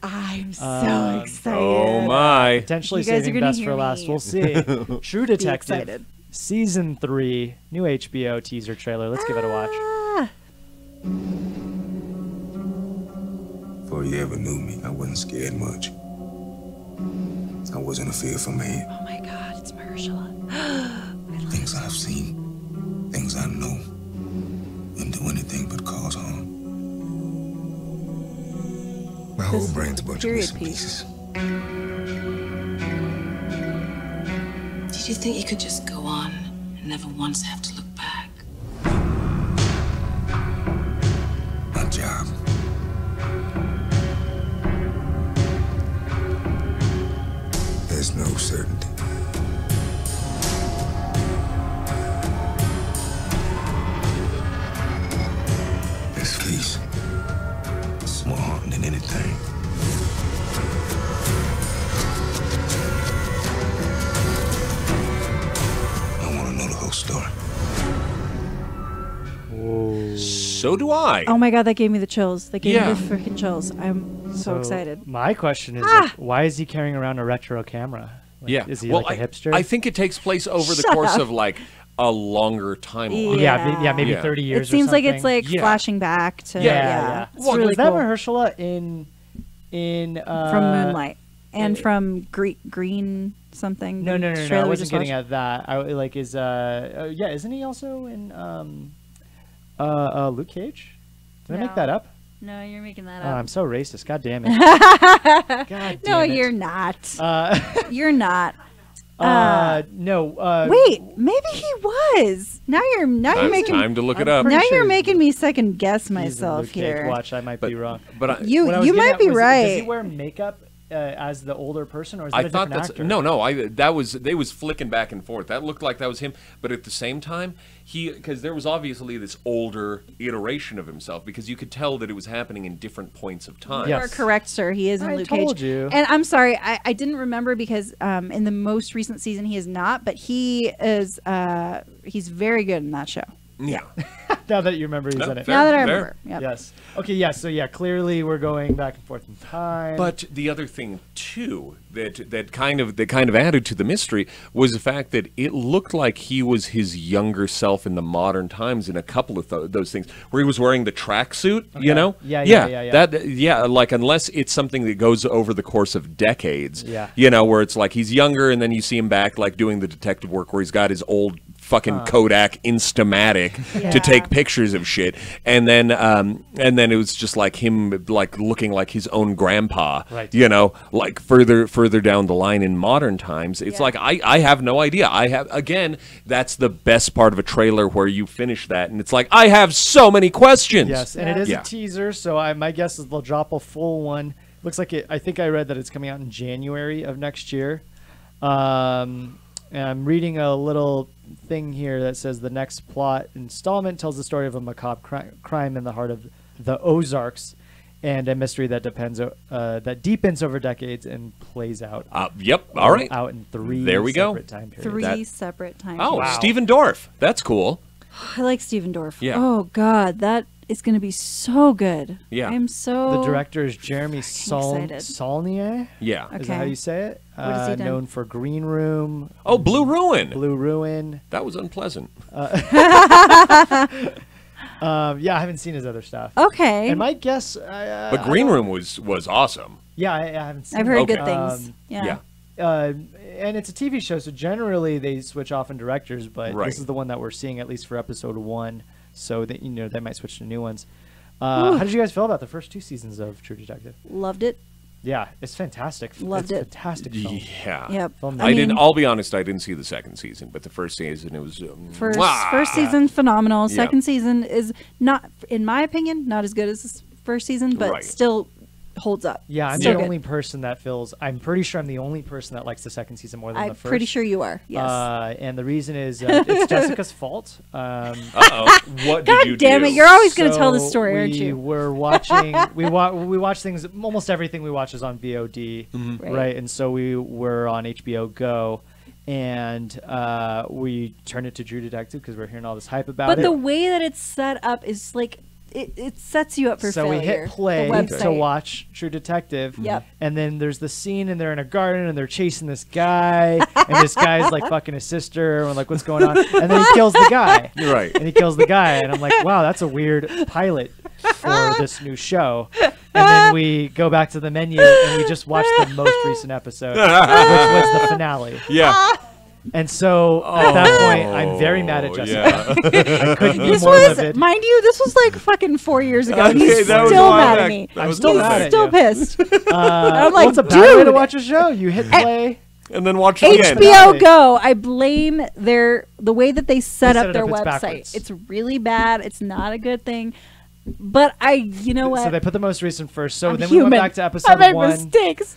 I'm so excited. Oh my! Potentially You guys are saving gonna best hear for last. me. We'll see. True Detective, excited. season 3, new HBO teaser trailer. Let's give it a watch. Ah. Before you ever knew me, I wasn't scared much. I wasn't a fearful man. Oh my God, it's Mahershala. Things I've seen, things I know, and do anything but cause harm. My whole This brain's a bunch of period missing piece. pieces. Did you think you could just go on and never once have to look back? My job. There's no certainty. This face is more haunting than anything. I want to know the whole story. So do I. Oh my God, that gave me the chills. That gave Yeah. me the freaking chills. I'm so excited. My question is, like, why is he carrying around a retro camera? Like, Yeah. Is he well, like a hipster? I think it takes place over the Shut course up. of like a longer timeline. Yeah. maybe Yeah. 30 years. It seems or like it's something. like Yeah. flashing back to Yeah. It's Well, really Was that cool. Mahershala in From Moonlight and from Green something. No, the I trailer we wasn't just getting watched. at that. I like is yeah, isn't he also in Luke Cage? Did I make No. that up? No, you're making that Oh, up. I'm so racist. God damn it. God damn No, it. you're not. Uh, You're not. no. Wait, maybe he was. Now you're making Time to look it I'm up. pretty now sure you're he's- making me second guess he's in myself Luke Cage. here. Watch, I might be wrong. But I, What I was You getting might at be was, right. Does he wear makeup as the older person, or is that I a thought different that's actor? no. They was flicking back and forth. That looked like that was him, but at the same time, because there was obviously this older iteration of himself, because you could tell that it was happening in different points of time. You Yes. are correct, sir. He is in I Luke told Cage. you. And I'm sorry, I didn't remember because in the most recent season he is not, but he is he's very good in that show. Yeah. Now that you remember he's No, in it. fair. Now that I Fair. remember. Yep. Yes. Okay. Yeah. So yeah, clearly we're going back and forth in time. But the other thing too that kind of added to the mystery was the fact that it looked like he was his younger self in the modern times in a couple of those things where he was wearing the tracksuit, you know? Yeah. That like unless it's something that goes over the course of decades, Yeah. you know, where it's like he's younger and then you see him back like doing the detective work where he's got his old fucking Kodak Instamatic to take pictures of shit, and then it was just like him like looking like his own grandpa, Right. you know, like further down the line in modern times. It's like I have no idea. Again, that's the best part of a trailer where you finish that and it's like I have so many questions. yes, and it is Yeah. a teaser, so my guess is they'll drop a full one. Looks like it. I think I read that it's coming out in January of next year. And I'm reading a little thing here that says the next plot installment tells the story of a macabre crime in the heart of the Ozarks, and a mystery that that deepens over decades and plays out. Yep. All right. Out in 3 There we go. separate time periods. Three That- separate times. Oh, Wow. Stephen Dorff. That's cool. I like Steven Dorff. Yeah. Oh God, that is going to be so good. Yeah. I'm so. The director is Jeremy excited. Saulnier. Yeah. Is that how Okay. you say it? What has he done? Known for Green Room, Oh, Blue Ruin. Blue Ruin. That was unpleasant. Yeah, I haven't seen his other stuff. Okay. And my guess, But Green Room was awesome. yeah, I haven't seen. I've heard it. good Okay. things. Yeah. And it's a TV show, so generally they switch off in directors. But Right. this is the one that we're seeing at least for episode 1. So that they might switch to new ones. How did you guys feel about the first 2 seasons of True Detective? Loved it. Yeah, it's fantastic. Loved it's it. Fantastic film. Yeah. Yep. Film I mean, I'll be honest. I didn't see the second season, but the first season it was First season phenomenal. Yeah. Second season is not, in my opinion, not as good as the first season, but Right. still holds up. Yeah, I'm So the good. only person that feels. I'm pretty sure I'm the only person that likes the second season more than the I'm first. pretty sure you are. Yes. And the reason is it's Jessica's fault. Uh-oh. What God did you damn do? it! You're always going to tell this story, we aren't you? Were watching. we watch things. Almost everything we watch is on VOD, Right. right? And so we were on HBO Go, and we turned it to True Detective because we're hearing all this hype about But it. the way that it's set up is like it sets you up for So failure. we hit play the to website. watch True Detective. Yep. And then there's the scene and they're in a garden and they're chasing this guy and this guy's like fucking his sister and we're like, what's going on? And then he kills the guy. You're right. And he kills the guy and I'm like, wow, that's a weird pilot for this new show. And then we go back to the menu and we just watched the most recent episode, which was the finale. Yeah. And so at that point, I'm very mad at Jessica. Yeah. I couldn't be This more was, livid. mind you, this was like fucking 4 years ago. Okay, He's that was still a while mad back. at me. That I'm was still a while mad back. at Still you. pissed. I'm like, what's a bad way to dude. watch a show? You hit play. And then watch it again. HBO Go. I blame the way that they set They set up it their up, it's website. backwards. It's really bad. It's not a good thing. But you know what? So they put the most recent first. So I'm then human. we went back to I episode make 1. mistakes.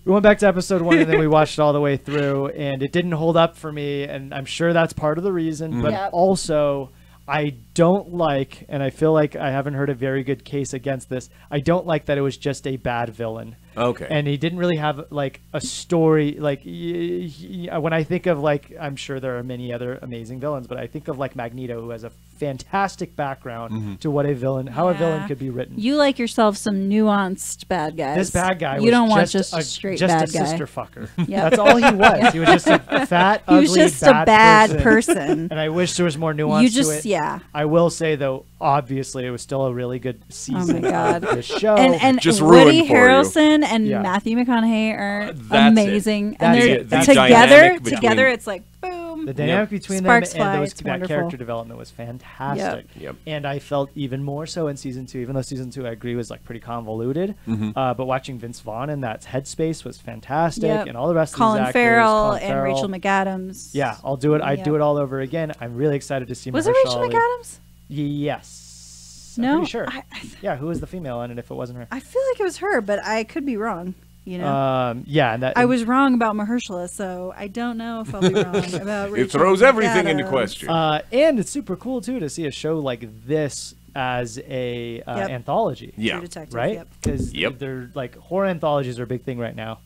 We went back to episode 1 and then we watched it all the way through and it didn't hold up for me and I'm sure that's part of the reason, but Yep. also I don't like, and I feel like I haven't heard a very good case against this, I don't like that it was just a bad villain. Okay. And he didn't really have like a story. Like when I think of like, I'm sure there are many other amazing villains, but I think of like Magneto, who has a fantastic background to what a villain, how a villain Yeah. could be written. You like yourself some nuanced bad guys. This bad guy You was don't want just just a straight just bad a guy. sister fucker. Yep. That's all he was. He was just a fat, He ugly, was just a bad person. And I wish there was more nuance You to just it. yeah. I will say though, obviously, it was still a really good season God. of the show. And Just ruined Woody for you. Harrelson and Yeah. Matthew McConaughey are That's amazing, That's and they're it. That's together. dynamic between- Together, it's like boom. the dynamic between Sparks them and fly, those, it's that wonderful. character development was fantastic. Yep. And I felt even more so in season 2, even though season 2 I agree was like pretty convoluted. But watching Vince Vaughn in that headspace was fantastic, Yep. and all the rest Colin of these actors, Farrell Colin and Farrell. Rachel McAdams. Yeah, I'll do it. I'd do Yep. it all over again. I'm really excited to see. Was it Mahershala Rachel Ali. McAdams? Yes. No, I'm pretty sure. I Yeah, who was the female in it if it wasn't her? I feel like it was her, but I could be wrong. You know, Yeah, and that I was wrong about Mahershala, so I don't know if I'll be wrong about. It Rachel throws everything into McAdams. question. and it's super cool too to see a show like this as a Yep. anthology. Yeah. True Detective, Right? Yep. Because Yep. they're like horror anthologies are a big thing right now,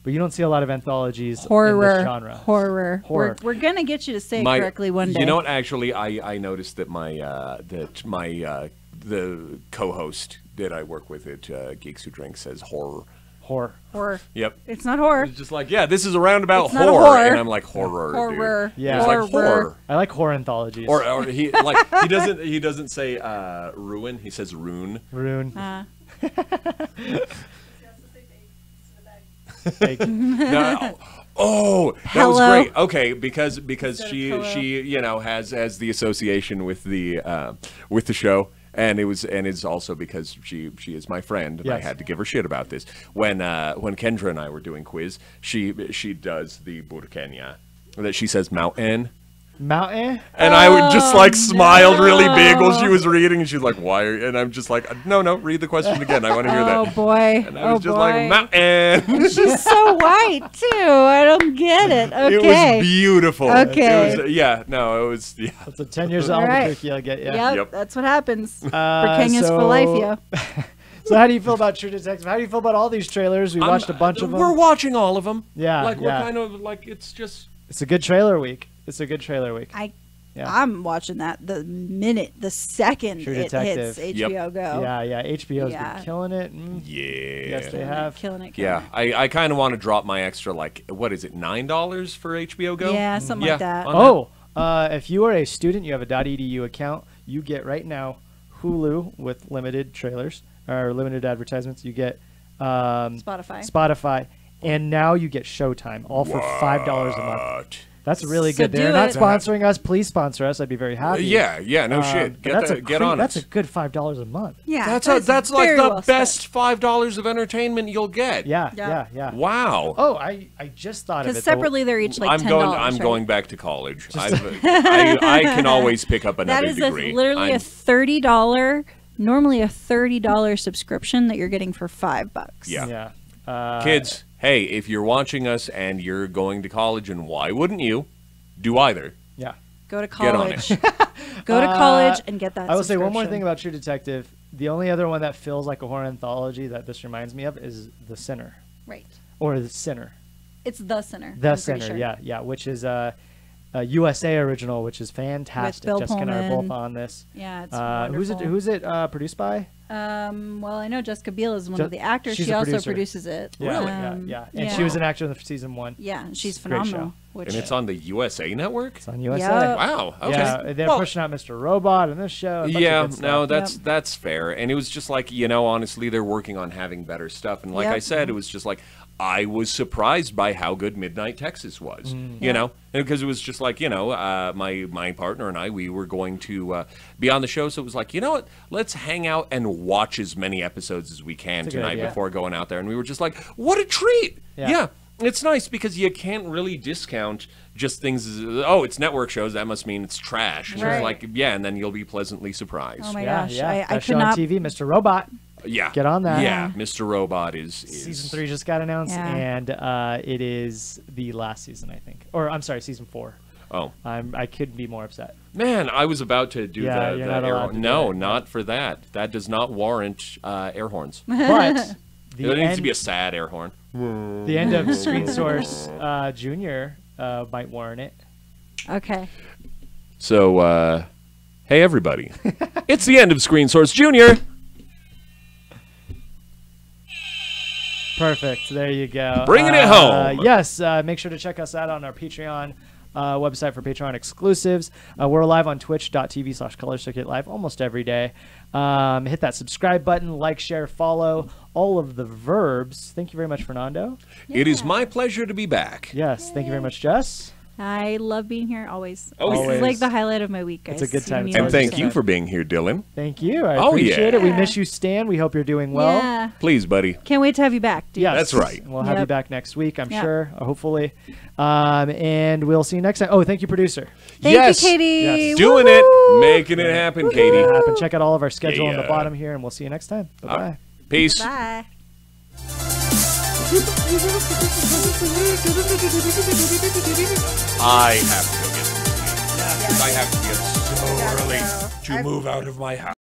but you don't see a lot of anthologies in Horror, this genre. horror. Horror. We're gonna get you to say it My- correctly one day. You know what? Actually, I noticed that the co-host that I work with at Geeks Who Drink says horror. Horror. Horror. Yep. It's not horror. It's just like, yeah, this is a roundabout It's not a horror, horror. and I'm like horror. dude. Horror. Yeah. It's like horror. I like horror anthologies. Or he like he doesn't say ruin. He says rune. Rune. No, oh, that was Hello. great. Okay, because she pillow. you know has the association with the show. And it's also because she is my friend, and I Yes. had to give her shit about this. When Kendra and I were doing quiz, she does the burkenya, that she says mountain, Mountain. and I would just like smiled really big while she was reading, and she's like, "Why?" And I'm just like, "No, read the question again. I want to hear Oh that." boy. And I was oh just boy. like, "Mountain." She's so white too. I don't get it. It Okay. was beautiful. Okay. It was, yeah. No, it was. Yeah. That's a 10 years of All right. Albuquerque I'll get. Yeah. Yep, Yep. that's what happens. Kenyans so- for life, yo. So how do you feel about True Detective? How do you feel about all these trailers? We watched a bunch of them. We're watching all of them. Yeah, Like yeah. we're kind of like it's just. It's a good trailer week. It's a good trailer week. Yeah. I'm watching that the second True it Detective. hits Yep. HBO Go. Yeah, HBO's Yeah. been killing it. Yeah. Yes, they have. Killing it. Yeah, I kind of want to drop my extra, like, what is it, $9 for HBO Go? Yeah, something like that. on If you are a student, you have a .edu account, you get right now Hulu with limited trailers or limited advertisements. You get Spotify, and now you get Showtime, all for $5 a month. What? That's really So good. They're do not it. sponsoring us. Please sponsor us. I'd be very happy. Yeah, no shit. But that's Get on That's it. a good $5 a month. Yeah, That's like very the well best $5 of entertainment you'll get. Yeah. Wow. Oh, I just thought of Because it. though. separately they're each like I'm $10. going. right? Going back to college. I can always pick up That another is degree. literally I'm- a $30, normally a $30 subscription that you're getting for $5. Yeah. Yeah. Kids, hey, if you're watching us and you're going to college, and why wouldn't you? Do either. Yeah. Go to Get on college. it. Go to college and get that. I will say one more subscription. thing about True Detective. The only other one that feels like a horror anthology that this reminds me of is The Sinner. Right. Or The Sinner. It's The Sinner. The I'm pretty Sinner, sure. yeah, which is USA original, which is fantastic. Bill Jessica and I are Pullman. both on this. Yeah, it's Who's it? wonderful. Who's it produced by? Well, I know Jessica Biel is one of the actors. she's She a also producer. produces it. Yeah, Um, yeah. And she was an actor in the season 1. Yeah, and she's It's a great phenomenal. show. Which, And it's on the USA Network. It's on USA. Yeah. Wow. Okay. Yeah, they're Well, pushing out Mr. Robot and this show. a bunch of yeah, good stuff. no, that's fair. And it was just like, honestly, they're working on having better stuff. And like Yep. I said, it was just like I was surprised by how good Midnight Texas was. You know, because it was just like my partner and I, we were going to be on the show, so it was like, you know what, let's hang out and watch as many episodes as we can That's a good tonight idea. before going out there. And we were just like, what a treat! Yeah. It's nice because you can't really discount just things as, oh, it's network shows, that must mean it's trash. And it's Right. like, yeah, and then you'll be pleasantly surprised. oh my Yeah, gosh, yeah. I That could show not. on TV, Mr. Robot. Yeah. Get on that. Yeah, Mr. Robot is Season 3 just got announced, Yeah. and it is the last season, I think. Or, I'm sorry, season 4. Oh. I couldn't be more upset. Man, I was about to do Yeah, the you're the not air allowed horn. to do No, that. not for that. That does not warrant air horns. But There needs to be a sad air horn. the end of Screen Source Junior might warrant it. Okay. So, hey everybody, it's the end of Screen Source Junior. Perfect. There you go. Bringing it home. Yes. Make sure to check us out on our Patreon website for Patreon exclusives. We're live on twitch.tv/Color Circuit Live almost every day. Hit that subscribe button, like, share, follow, all of the verbs. Thank you very much, Fernando. It is my pleasure to be back. Yes. Thank you very much, Jess. I love being here always. Oh, This yeah. is like the highlight of my week, guys. It's a good time. You It's know And what I'm thank you saying. for being here, Dylan. Thank you. I Oh, appreciate yeah. it. We miss you, Stan. We hope you're doing well. Yeah. Please, buddy. Can't wait to have you back, dude. Yes. That's right. We'll have you Yep. back next week, I'm Yep. sure, hopefully. And we'll see you next time. Oh, thank you, producer. Thank Yes. you, Katie. Yes. Doing Woo-hoo. it, making it happen, Katie. And check out all of our schedule on the Yeah. bottom here, and we'll see you next time. Bye-bye. Peace. Bye. I have to go get some sleep. I have to get so early to move out of my house.